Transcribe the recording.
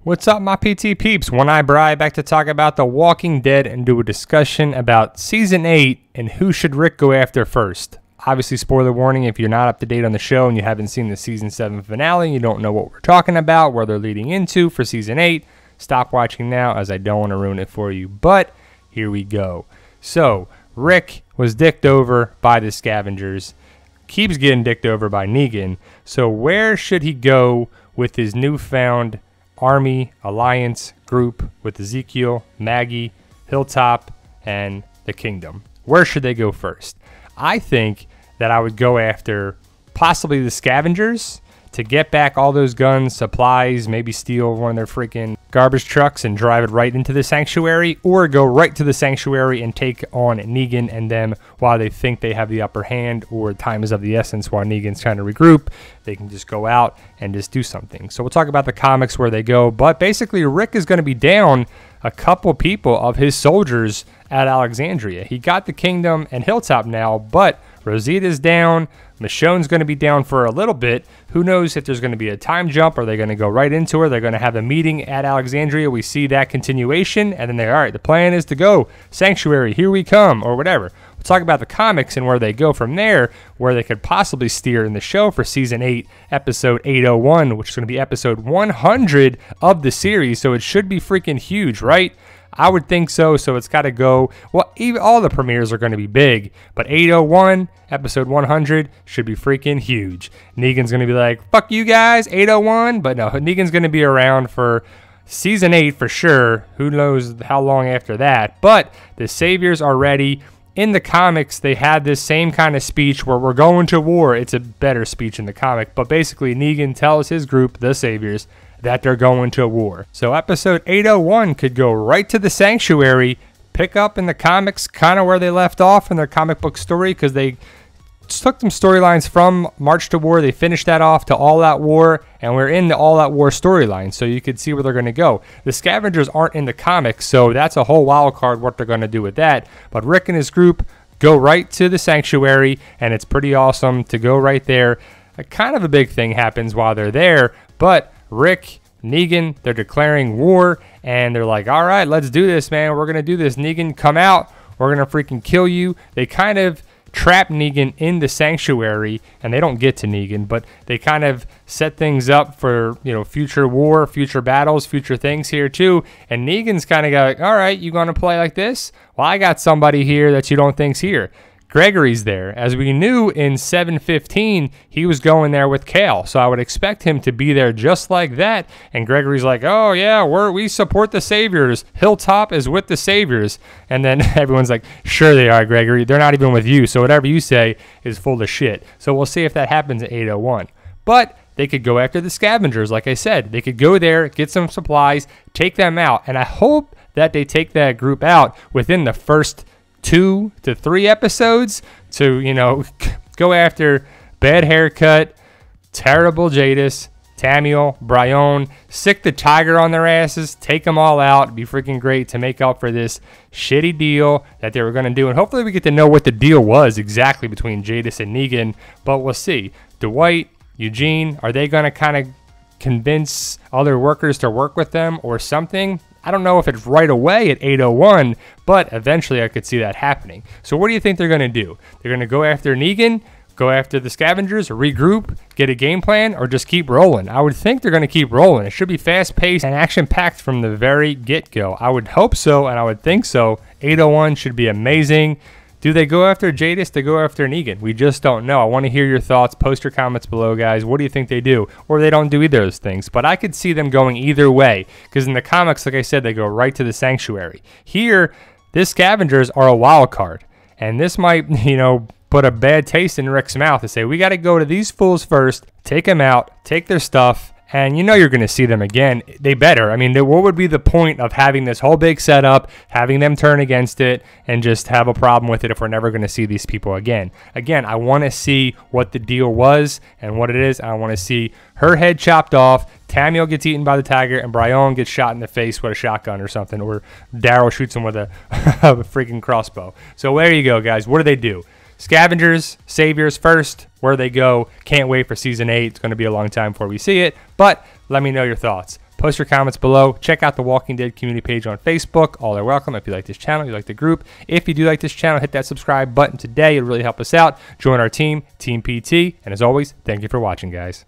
What's up, my PT peeps? One Eye Bri back to talk about The Walking Dead and do a discussion about Season 8 and who should Rick go after first. Obviously, spoiler warning, if you're not up to date on the show and you haven't seen the Season 7 finale, you don't know what we're talking about, where they're leading into for Season 8, stop watching now as I don't want to ruin it for you. But here we go. So, Rick was dicked over by the scavengers, keeps getting dicked over by Negan. So where should he go with his newfound Army Alliance group with Ezekiel, Maggie, Hilltop, and the Kingdom? Where should they go first? I think that I would go after possibly the scavengers to get back all those guns, supplies, maybe steal one of their freaking garbage trucks and drive it right into the sanctuary, or go right to the sanctuary and take on Negan and them while they think they have the upper hand, or time is of the essence while Negan's trying to regroup. They can just go out and just do something. So we'll talk about the comics where they go, but basically Rick is going to be down a couple people of his soldiers at Alexandria. He got the Kingdom and Hilltop now, but Rosita's down. Michonne's going to be down for a little bit. Who knows if there's going to be a time jump? Are they going to go right into her? They're going to have a meeting at Alexandria. We see that continuation, and then they're, all right, the plan is to go Sanctuary, here we come, or whatever. We'll talk about the comics and where they go from there, where they could possibly steer in the show for Season 8, Episode 801, which is going to be Episode 100 of the series, so it should be freaking huge, right? I would think so, so it's got to go. Well, even all the premieres are going to be big, but 801, episode 100 should be freaking huge. Negan's going to be like, fuck you guys, 801, but no, Negan's going to be around for Season 8 for sure. Who knows how long after that, but the Saviors are ready. In the comics, they had this same kind of speech where we're going to war. It's a better speech in the comic, but basically Negan tells his group, the Saviors, that they're going to war. So episode 801 could go right to the sanctuary, pick up in the comics kind of where they left off in their comic book story, because they took some storylines from March to War. They finished that off to All Out War, and we're in the All Out War storyline, so you could see where they're going to go. The scavengers aren't in the comics, so that's a whole wild card what they're going to do with that. But Rick and his group go right to the sanctuary, and it's pretty awesome to go right there. Kind of a big thing happens while they're there, but Rick, Negan, they're declaring war, and they're like, all right, let's do this, man. We're going to do this. Negan, come out. We're going to freaking kill you. They kind of trap Negan in the sanctuary, and they don't get to Negan, but they kind of set things up for, you know, future war, future battles, future things here too. And Negan's kind of like, all right, you going to play like this? Well, I got somebody here that you don't think's here. Gregory's there. As we knew in 7:15, he was going there with Kale, so I would expect him to be there just like that. And Gregory's like, oh yeah, we support the Saviors. Hilltop is with the Saviors. And then everyone's like, sure they are, Gregory. They're not even with you, so whatever you say is full of shit. So we'll see if that happens at 801. But they could go after the scavengers, like I said. They could go there, get some supplies, take them out. And I hope that they take that group out within the first 2 to 3 episodes to, you know, go after Bad Haircut, Terrible Jadis, Tamiel, Brion, sick the tiger on their asses, take them all out. It'd be freaking great to make up for this shitty deal that they were going to do. And hopefully we get to know what the deal was exactly between Jadis and Negan, but we'll see. Dwight, Eugene, are they going to kind of convince other workers to work with them or something? I don't know if it's right away at 801, but eventually I could see that happening. So what do you think they're going to do? They're going to go after Negan, go after the scavengers, regroup, get a game plan, or just keep rolling? I would think they're going to keep rolling. It should be fast-paced and action-packed from the very get-go. I would hope so, and I would think so. 801 should be amazing. Do they go after Jadis? They go after Negan? We just don't know. I want to hear your thoughts. Post your comments below, guys. What do you think they do? Or they don't do either of those things. But I could see them going either way, because in the comics, like I said, they go right to the sanctuary. Here, the scavengers are a wild card. And this might, you know, put a bad taste in Rick's mouth to say, we got to go to these fools first, take them out, take their stuff, and you know you're going to see them again. They better. I mean, what would be the point of having this whole big setup, having them turn against it, and just have a problem with it if we're never going to see these people again? Again, I want to see what the deal was and what it is. I want to see her head chopped off, Tamiel gets eaten by the tiger, and Brion gets shot in the face with a shotgun or something, or Daryl shoots him with a freaking crossbow. So there you go, guys. What do they do? Scavengers, Saviors first, where they go. Can't wait for Season 8. It's going to be a long time before we see it, but let me know your thoughts. Post your comments below. Check out the Walking Dead community page on Facebook. All are welcome. If you like this channel, you like the group. If you do like this channel, hit that subscribe button today. It'll really help us out. Join our team, Team PT. And as always, thank you for watching, guys.